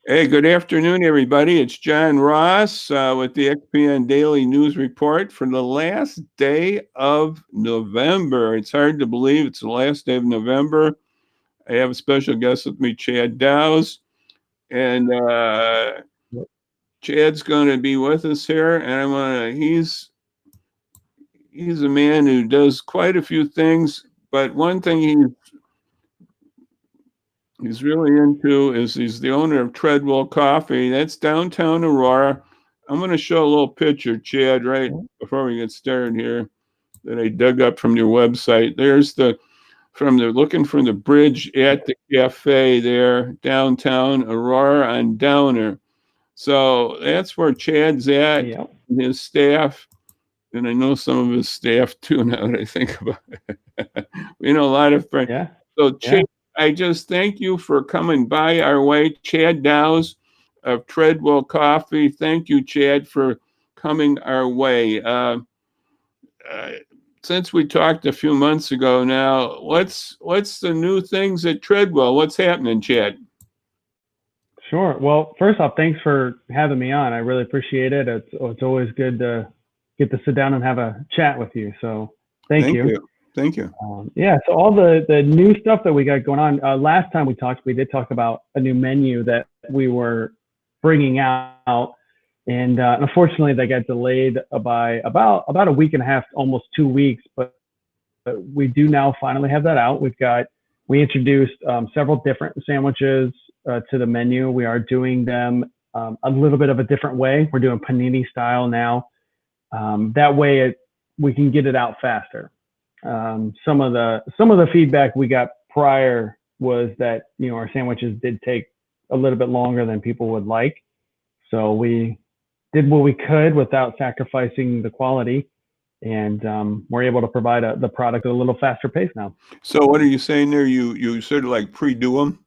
Hey, good afternoon, everybody. It's John Ross with the XPian Daily News Report for the last day of November. It's hard to believe it's the last day of November. I have a special guest with me, Chad Dawes, and Chad's going to be with us here. And I want to. He's a man who does quite a few things, but one thing he's really into is he's the owner of Tredwell Coffee. That's downtown Aurora. I'm going to show a little picture, Chad, right before we get started here that I dug up from your website. There's looking from the bridge at the cafe there, downtown Aurora on Downer. So that's where Chad's at, Yep. and his staff. And I know some of his staff too now that I think about it. We know a lot of friends. Yeah. So, Chad, Yeah. I just thank you for coming by our way. Chad Dawes of Tredwell Coffee. Thank you, Chad, for coming our way. Uh, since we talked a few months ago now, what's the new things at Tredwell? What's happening, Chad? Sure. Well, first off, thanks for having me on. I really appreciate it. It's always good to get to sit down and have a chat with you. So thank Thank you. you. Thank you. Yeah. So all the new stuff that we got going on. Last time we talked, we did talk about a new menu that we were bringing out, and unfortunately, that got delayed by about a week and a half, almost 2 weeks. But we do now finally have that out. We introduced several different sandwiches to the menu. We are doing them a little bit of a different way. We're doing panini style now. That way, we can get it out faster. Some of the feedback we got prior was that our sandwiches did take a little bit longer than people would like. So we did what we could without sacrificing the quality, and we're able to provide the product at a little faster pace now. So, what are you saying there? You sort of like pre-do them?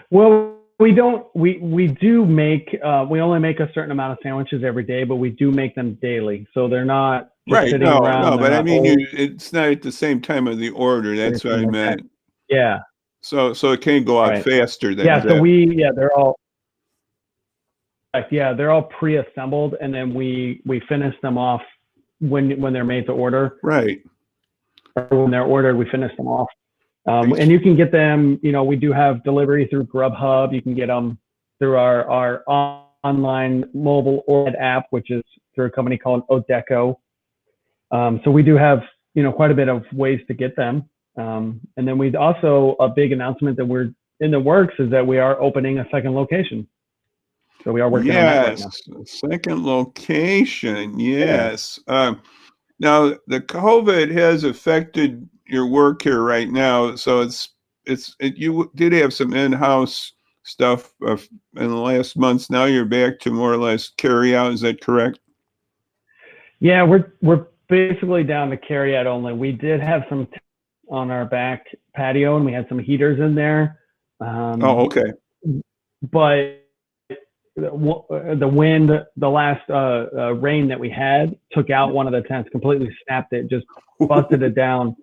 Well, we don't. We do make. We only make a certain amount of sandwiches every day, but we do make them daily, so they're not just Right. sitting No, around. no, They're but I not mean, old it's not at the same time of the order. or That's what anything I like that. meant. Yeah. So it can go out Right. faster than Yeah. So that. they're all. Yeah, they're all pre-assembled, and then we finish them off when they're made to order. Right. Or when they're ordered, we finish them off. And Ex- you can get them. We do have delivery through Grubhub. You can get them through our online mobile order app, which is through a company called Odeco. So we do have quite a bit of ways to get them. And then we also, a big announcement that we're in the works is that we are opening a second location. So we are working on that right Yes, now. second location. Yeah. Yes. Now the COVID has affected your work here right now, so you did have some in-house stuff in the last months. Now you're back to more or less carry out. Is that correct? Yeah, we're basically down to carry out only. We did have some on our back patio, and we had some heaters in there. Oh, Um, okay. but the wind, the last rain that we had, took out one of the tents, completely snapped it, just busted it down.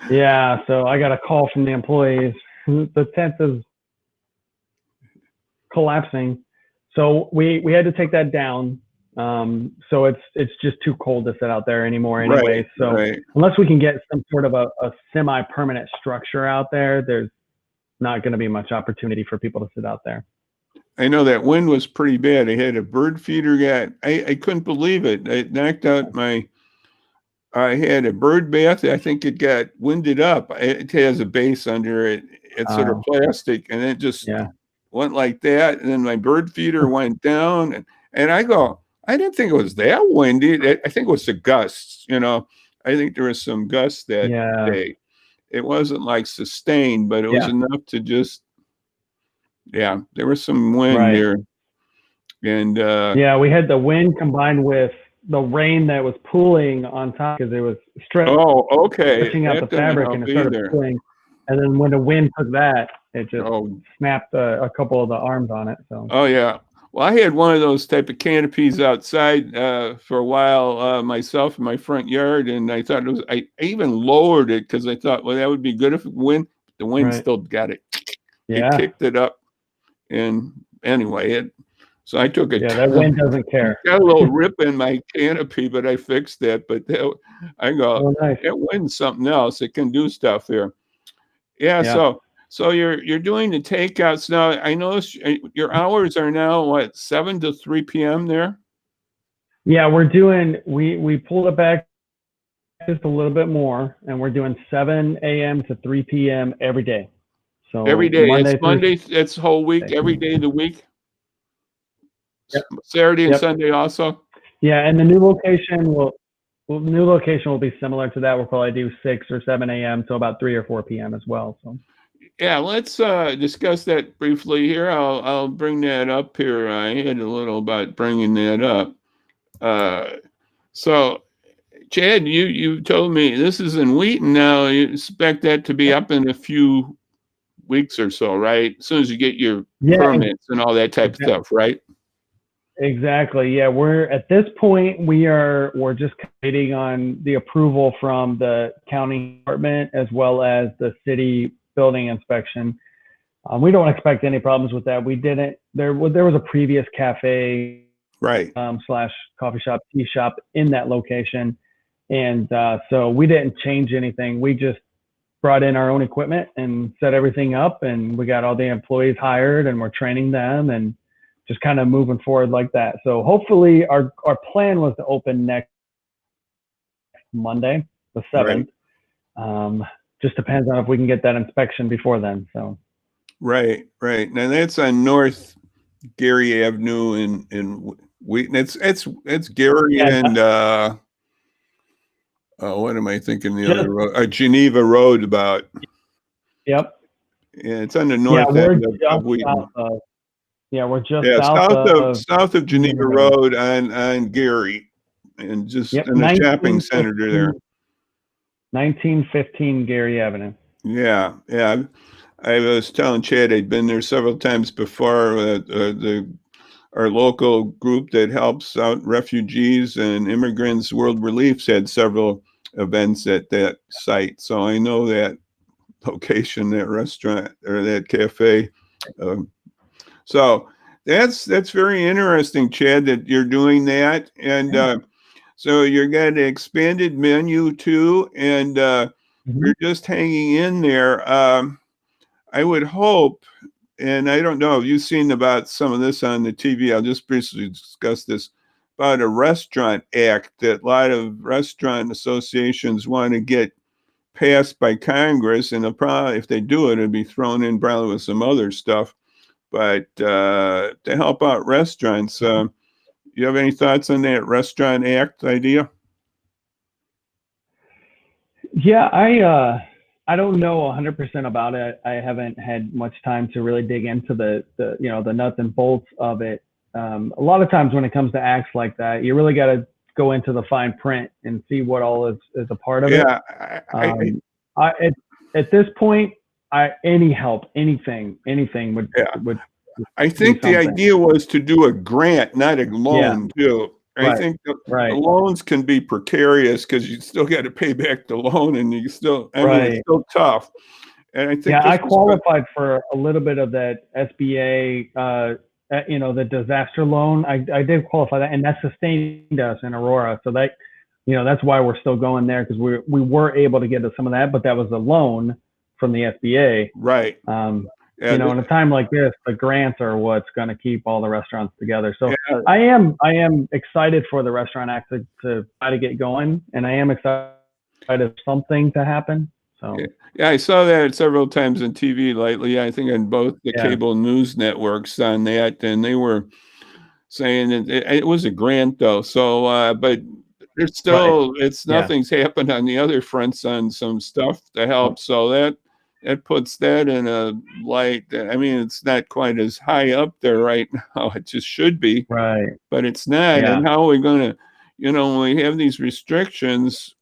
Yeah, so I got a call from the employees. The tent is collapsing, so we had to take that down. So it's just too cold to sit out there anymore Right, anyway. So right. unless we can get some sort of a semi-permanent structure out there, there's not going to be much opportunity for people to sit out there. I know that wind was pretty bad. I had a bird feeder I couldn't believe it. It knocked out I had a bird bath. I think it got winded up. It has a base under it. It's sort of Uh, plastic, and it just yeah, went like that. And then my bird feeder went down, and I go, I didn't think it was that windy. I think it was the gusts. I think there was some gusts that yeah, day. It wasn't like sustained, but it was yeah, enough to just, yeah, there was some wind right. there. And Yeah, we had the wind combined with the rain that was pooling on top because it was oh, okay, stretching out the that doesn't fabric, help and it started either. pooling. And then when the wind took that, it just Oh, snapped a couple of the arms on it. So oh yeah. Well, I had one of those type of canopies outside for a while myself in my front yard, and I thought it was. I even lowered it because I thought, well, that would be good if it wind. The wind right, still got it. It yeah, kicked it up, And anyway, so I took Yeah, that wind doesn't care. got a little rip in my canopy, but I fixed that. But I go, Oh, nice. that wind's something else. It can do stuff here. Yeah. Yeah. So you're doing the takeouts now. I noticed your hours are now what, 7 to 3 p.m. there? Yeah, we're doing, we pulled it back just a little bit more, and we're doing 7 a.m. to 3 p.m. every day. Every So day. It's Monday through Monday. It's whole week. Thursday. Every day of the week. Yep. Saturday and Yep. Sunday also. Yeah, and the new location will be similar to that. We'll probably do 6 or 7 a.m. to about 3 or 4 p.m. as well. So Yeah, let's discuss that briefly here. I'll bring that up here. I had a little about bringing that up. So, Chad, you told me this is in Wheaton now. You expect that to be up in a few weeks or so, right? As soon as you get your yeah, permits and all that type of stuff, right? exactly. Yeah, we're at this point we're just waiting on the approval from the county department as well as the city building inspection. We don't expect any problems with that. We didn't. There was a previous cafe Right. slash coffee shop, tea shop in that location, and so we didn't change anything. We just brought in our own equipment and set everything up, and we got all the employees hired, and we're training them, and just kind of moving forward like that. So hopefully, our plan was to open next Monday, the 7th. Right. Just depends on if we can get that inspection before then. So. Right. Now that's on North Gary Avenue in Wheaton. It's Gary Yeah, and what am I thinking? The just other road, Geneva Road, about. yep. Yeah, it's on the Yeah, north we're end just of Wheaton. south of. Yeah, we're just Yeah, south of south of Geneva Geneva Road. Road on Gary, and just Yep, in a shopping center there. 1915 Gary Avenue. Yeah. I was telling Chad I'd been there several times before. Our local group that helps out refugees and immigrants, World Relief's had several events at that site, so I know that location, that restaurant or that cafe. Um, so that's very interesting, Chad, that you're doing that, and so you're got an expanded menu too, and Mhm. you're just hanging in there. I would hope, and I don't know if you've seen about some of this on the TV. I'll just briefly discuss this about a restaurant act that a lot of restaurant associations want to get passed by Congress, and they'll probably, if they do it, it'll be thrown in probably with some other stuff. But to help out restaurants, you have any thoughts on that restaurant act idea? Yeah, I don't know 100% about it. I haven't had much time to really dig into the nuts and bolts of it. A lot of times when it comes to acts like that, you really got to go into the fine print and see what all is a part of it. Yeah, Um, I at this point, any help, anything yeah. would I be think the something. idea was to do a grant, not a Yeah, loan, too. I right, think the right, loans can be precarious because you still got to pay back the loan, and you still, I mean, it's right. still tough. And I think Yeah, this I was good. qualified for a little bit of that SBA, the disaster loan. I did qualify that, and that sustained us in Aurora. So that, that's why we're still going there, because we were able to get to some of that, but that was a loan from the SBA. Right. Yeah, In a time like this, the grants are what's going to keep all the restaurants together. So yeah, I am excited for the Restaurant Act to try to get going, and I am excited for something to happen. So yeah, I saw that several times on TV lately. I think on both the yeah, cable news networks on that, and they were saying that it was a grant though. So, but there's right, still, it's yeah. nothing's happened on the other fronts on some stuff to help. So that puts that in a light. I mean, it's not quite as high up there right now. It just should be, Right. but it's not. Yeah. And how are we going to, when we have these restrictions,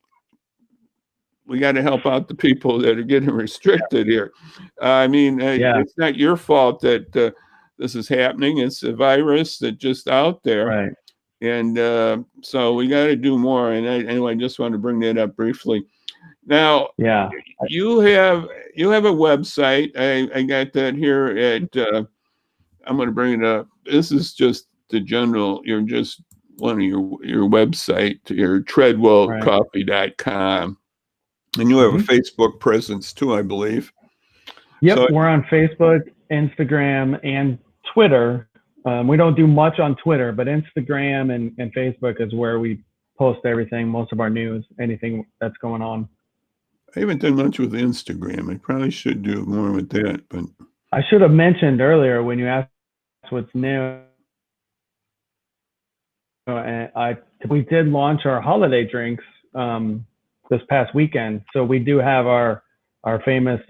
we got to help out the people that are getting restricted here. I mean, Yeah. it's not your fault that this is happening. It's a virus that's just out there. Right. And so we got to do more. And anyway, I just want to bring that up briefly. Now, Yeah. you have a website. I got that here at I'm going to bring it up. This is just the general. You're just one of your website, your Right. TredwellCoffee.com, and you have a Mhm. Facebook presence too, I believe. So Yep, we're on Facebook, Instagram, and Twitter. We don't do much on Twitter, but Instagram and Facebook is where we post everything, most of our news, anything that's going on. I haven't done much with Instagram. I probably should do more with that, but I should have mentioned earlier when you asked what's new. We did launch our holiday drinks this past weekend, so we do have our famous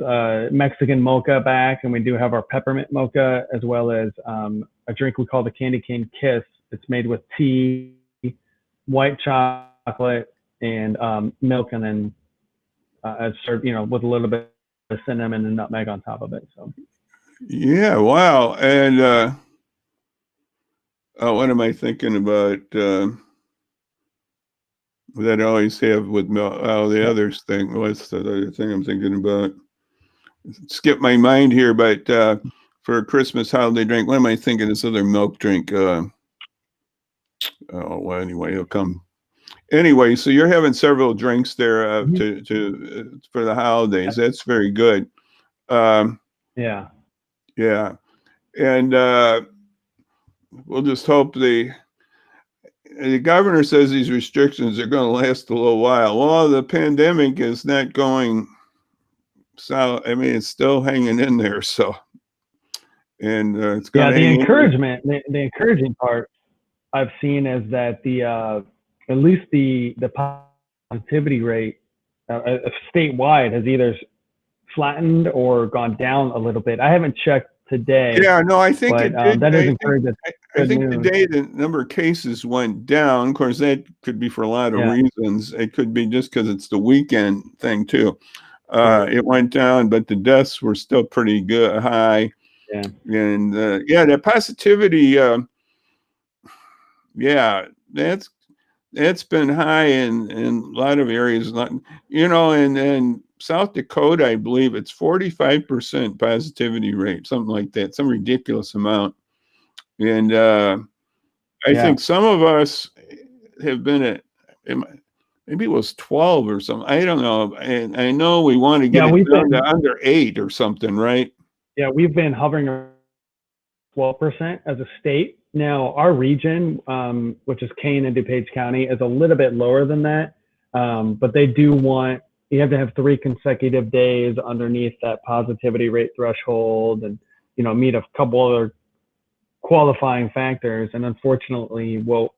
Mexican mocha back, and we do have our peppermint mocha, as well as a drink we call the Candy Cane Kiss. It's made with tea, white chocolate, and milk, and then it's served, with a little bit of cinnamon and nutmeg on top of it. So yeah, wow. And what am I thinking about? That I always have with milk. Oh, the yeah. other thing. What's the other thing I'm thinking about? Skip my mind here, but for a Christmas holiday drink, what am I thinking? This other milk drink. Well, anyway, it'll come. Anyway, so you're having several drinks there Mhm. to for the holidays. That's very good. Um, Yeah. yeah, and we'll just hope the governor says these restrictions are going to last a little while. Well, the pandemic is not going south. I mean, it's still hanging in there. So, and it's going Yeah, to the hang in there. encouragement, the encouraging part I've seen is that at least the positivity rate statewide has either flattened or gone down a little bit. I haven't checked today, Yeah, no, I think but it did. that is encouraging. That's I good think news. today the number of cases went down. Of course, that could be for a lot of Yeah, reasons. It could be just because it's the weekend thing too. right. It went down, but the deaths were still pretty good, high. Yeah, And yeah, the positivity, yeah, that's been high in a lot of areas. In South Dakota, I believe it's 45% positivity rate, something like that, some ridiculous amount. And I yeah, think some of us have been at maybe it was 12 or something. I don't know. And I know we want to get yeah. it down to under 8 or something, right? We've been hovering around 12% as a state. Now, our region, which is Kane and DuPage County, is a little bit lower than that. But they do want, you have to have 3 consecutive days underneath that positivity rate threshold and, meet a couple other qualifying factors. And unfortunately, we'll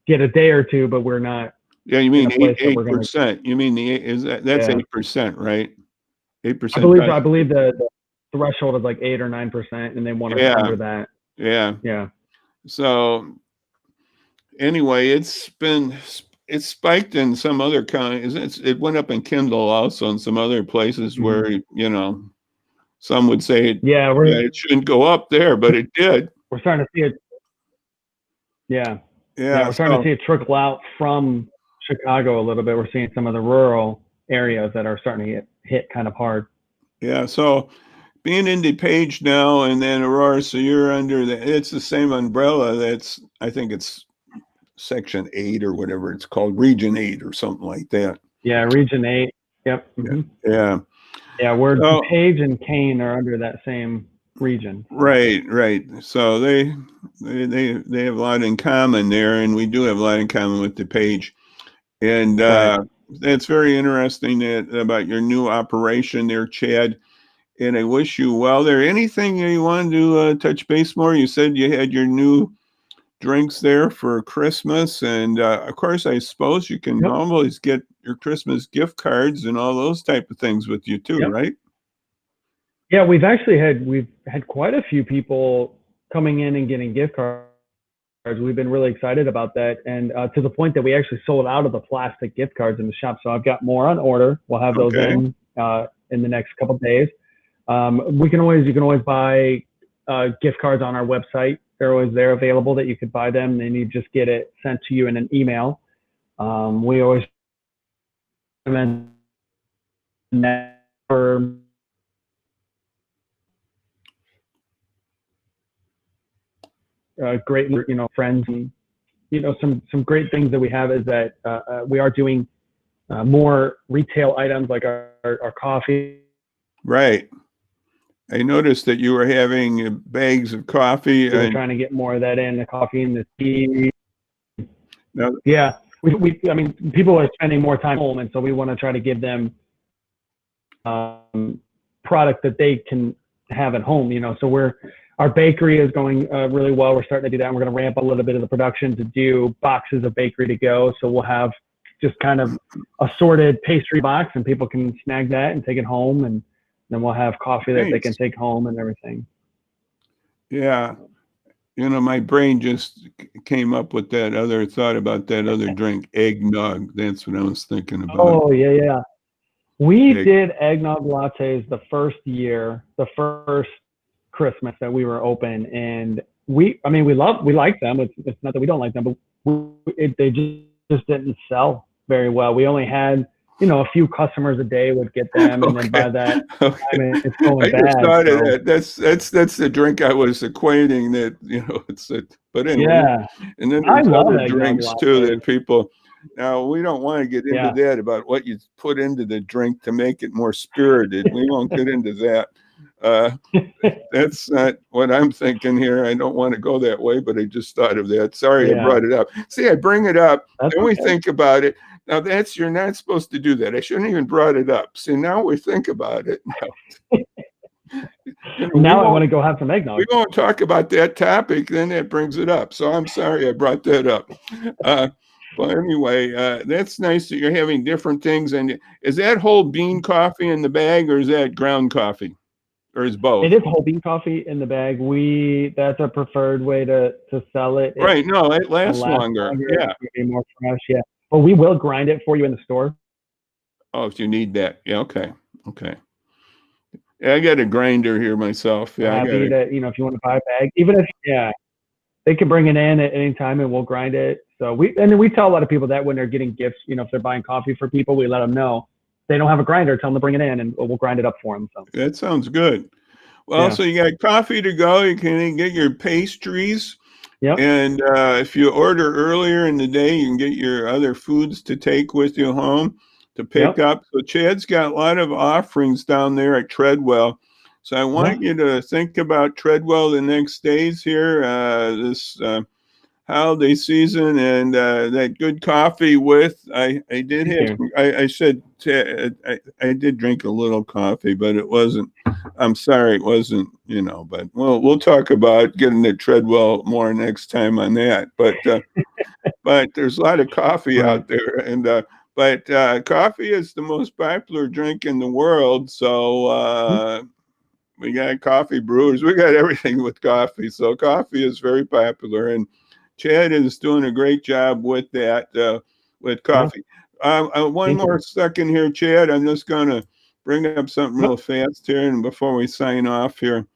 get a day or two, but we're not Yeah, you in mean a place that we're going to, 8%. You mean that's yeah. 8%, right? I 8% believe, I positive. believe the threshold is like 8 or 9%, and they want us Yeah, under that. yeah. Yeah. So anyway, it's spiked in some other counties. It went up in Kindle also in some other places Mhm. where some would say Yeah. yeah, it shouldn't go up there, but it did. We're starting to see it. Yeah. Yeah, Yeah, we're starting to so see it trickle out from Chicago a little bit. We're seeing some of the rural areas that are starting to get hit kind of hard. yeah, so being in DePage now and then Aurora, so you're under it's the same umbrella. I think it's Section 8 or whatever it's called, Region 8 or something like that. Yeah, Region 8. Yep. Yeah, Hmm. yeah. Yeah, we're So DuPage and Kane are under that same region. So, right. So they have a lot in common there, and we do have a lot in common with DePage. And right. that's very interesting about your new operation there, Chad. And I wish you well there. Anything you wanted to touch base more? You said you had your new drinks there for Christmas, and of course, I suppose you can Yep. always get your Christmas gift cards and all those type of things with you too, Yep. right? Yeah, we've had quite a few people coming in and getting gift cards. We've been really excited about that, and to the point that we actually sold out of the plastic gift cards in the shop. So I've got more on order. We'll have those Okay. in the next couple of days. You can always buy gift cards on our website. They're always there available that you could buy them, and you just get it sent to you in an email. We always recommend never great, friends, and some great things that we have is that we are doing more retail items like our coffee. Right. I noticed that you were having bags of coffee. We're trying to get more of that in, the coffee and the tea. Now, Yeah, I mean, people are spending more time home, and so we want to try to give them product that they can have at home. So our bakery is going really well. We're starting to do that. And we're going to ramp up a little bit of the production to do boxes of bakery to go. So we'll have just kind of assorted pastry box, and people can snag that and take it home, and then we'll have coffee that they can take home and everything. Yeah. My brain just came up with that other thought about that other drink, eggnog. That's what I was thinking about. Oh, yeah. We did eggnog lattes the first Christmas that we were open, and we like them. It's not that we don't like them, but they just didn't sell very well. We only had a few customers a day would get them, and then by that time it's going bad. I just thought of that. That's the drink I was equating. That it's it. But anyway, yeah. And then there's other drinks too that people. Now we don't want to get into that about what you put into the drink to make it more spirited. We won't get into that. That's not what I'm thinking here. I don't want to go that way, but I just thought of that. Sorry, I brought it up. See, I bring it up, then we think about it. Now you're not supposed to do that. I shouldn't even brought it up. See, now we think about it. Now I want to go have some eggnog. We won't talk about that topic, then that brings it up. So I'm sorry I brought that up. But anyway, that's nice that you're having different things. And is that whole bean coffee in the bag, or is that ground coffee? Or is both? It is whole bean coffee in the bag. That's a preferred way to sell it. Right. No, it lasts longer. Yeah. It's be more fresh. Yeah. But we will grind it for you in the store. Oh, if you need that. Yeah. Okay. Yeah, I got a grinder here myself. Yeah. Happy to, if you want to buy a bag, even if, they can bring it in at any time and we'll grind it. So and then we tell a lot of people that when they're getting gifts, if they're buying coffee for people, we let them know. They don't have a grinder, tell them to bring it in and we'll grind it up for them. So that sounds good. Well, so you got coffee to go. You can get your pastries. Yep. And if you order earlier in the day, you can get your other foods to take with you home to pick up. So Chad's got a lot of offerings down there at Tredwell. So I want you to think about Tredwell the next days here, this holiday season, and that good coffee with. I did have. I said I did drink a little coffee, but it wasn't. I'm sorry, it wasn't. But we'll talk about getting to Tredwell more next time on that. But but there's a lot of coffee out there, and but coffee is the most popular drink in the world. So. We got coffee brewers. We got everything with coffee. So coffee is very popular, and Chad is doing a great job with that, with coffee. One more second here, Chad. I'm just going to bring up something real fast here, and before we sign off here.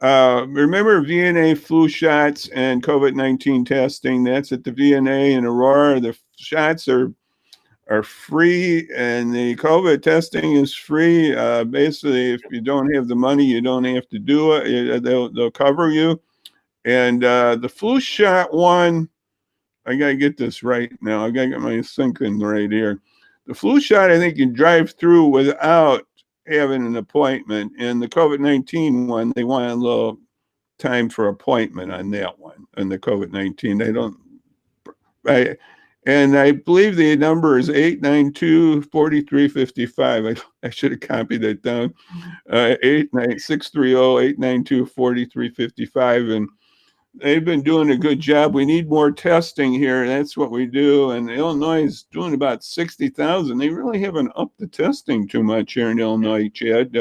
Remember VNA flu shots and COVID-19 testing? That's at the VNA in Aurora. The shots are free, and the COVID testing is free. Basically, if you don't have the money, you don't have to do it. They'll cover you. And the flu shot one, I got to get this right now. I got to get my thinking right here. The flu shot, I think you drive through without having an appointment. And the COVID-19 one, they want a little time for appointment on that one. And the COVID-19, they don't. And I believe the number is 892-4355. I should have copied that down. 630-892-4355. And they've been doing a good job. We need more testing here. That's what we do. And Illinois is doing about 60,000. They really haven't upped the testing too much here in Illinois, Chad.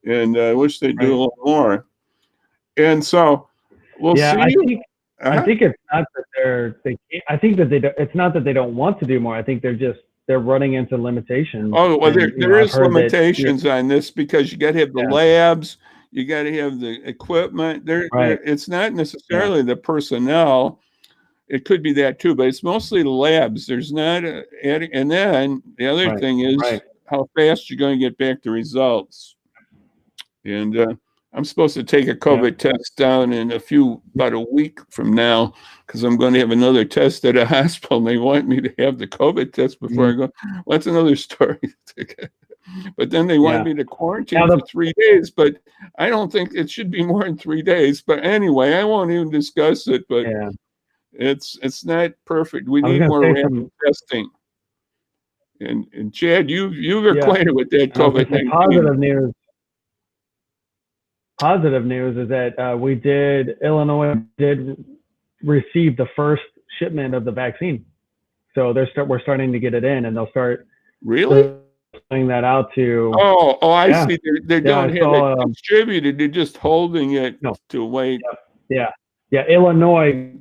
And I wish they'd do a little more. And so we'll see. I think it's not that I think that it's not that they don't want to do more. I think they're running into limitations. Oh, well, there is limitations on this because you got to have the labs, you got to have the equipment. It's not necessarily the personnel. It could be that too, but it's mostly the labs. There's not, and then the other thing is how fast you're going to get back the results. And I'm supposed to take a COVID test down in about a week from now, because I'm going to have another test at a hospital. And they want me to have the COVID test before I go. Well, that's another story. But then they want me to quarantine for 3 days, but I don't think it should be more than 3 days. But anyway, I won't even discuss it, but it's not perfect. We need more rapid testing. And Chad, you're acquainted with that COVID-19. Positive news is that Illinois did receive the first shipment of the vaccine. So we're starting to get it in, and they'll start sending that out to. I see. They don't have it distributed. They're just holding it to wait. Yeah. Illinois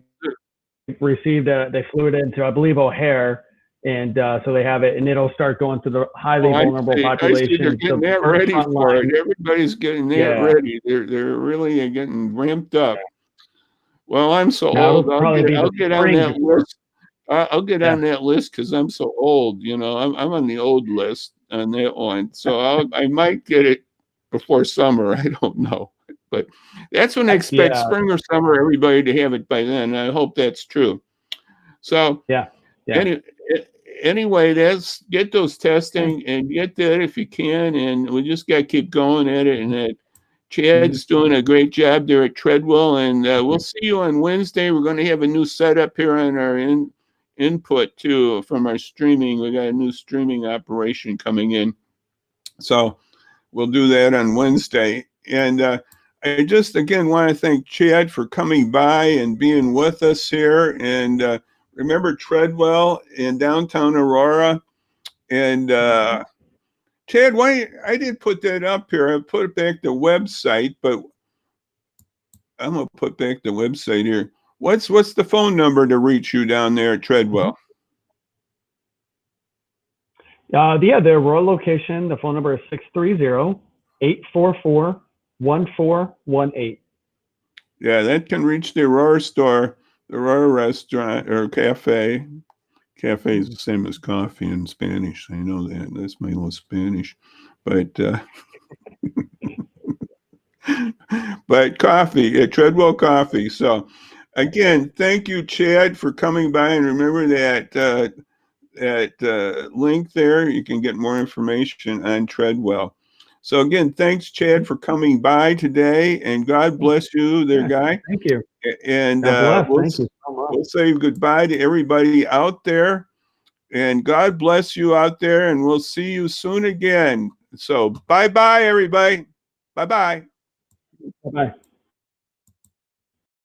received they flew it into, I believe, O'Hare, and so they have it, and it'll start going to the highly vulnerable population. They're getting that ready for it. Everybody's getting that ready. They're really getting ramped up. Well, I'm so old. I'll get on that list. I'll get on that list because I'm so old. I'm on the old list on that one. So I might get it before summer. I don't know, but that's when I expect spring or summer everybody to have it by then. I hope that's true. So anyway, get those testing and get that if you can, and we just got to keep going at it. And Chad's doing a great job there at Tredwell, and we'll see you on Wednesday. We're going to have a new setup here on our input too from our streaming. We got a new streaming operation coming in, so we'll do that on Wednesday. And I just again want to thank Chad for coming by and being with us here. And remember Tredwell in downtown Aurora. And Chad, I did put that up here. I put it back the website, but I'm gonna put back the website here. What's the phone number to reach you down there at Tredwell? The Aurora location, the phone number is 630-844-1418. Yeah, that can reach the Aurora store, the Aurora restaurant or cafe. Cafe is the same as coffee in Spanish. I know that. That's my little Spanish. But but coffee, Tredwell Coffee. So again, thank you, Chad, for coming by. And remember that link there, you can get more information on Tredwell. So again, thanks, Chad, for coming by today, and God bless you there, guy. Thank you. And thank you so much. We'll say goodbye to everybody out there, and God bless you out there, and we'll see you soon again. So bye-bye, everybody. Bye-bye. Bye-bye.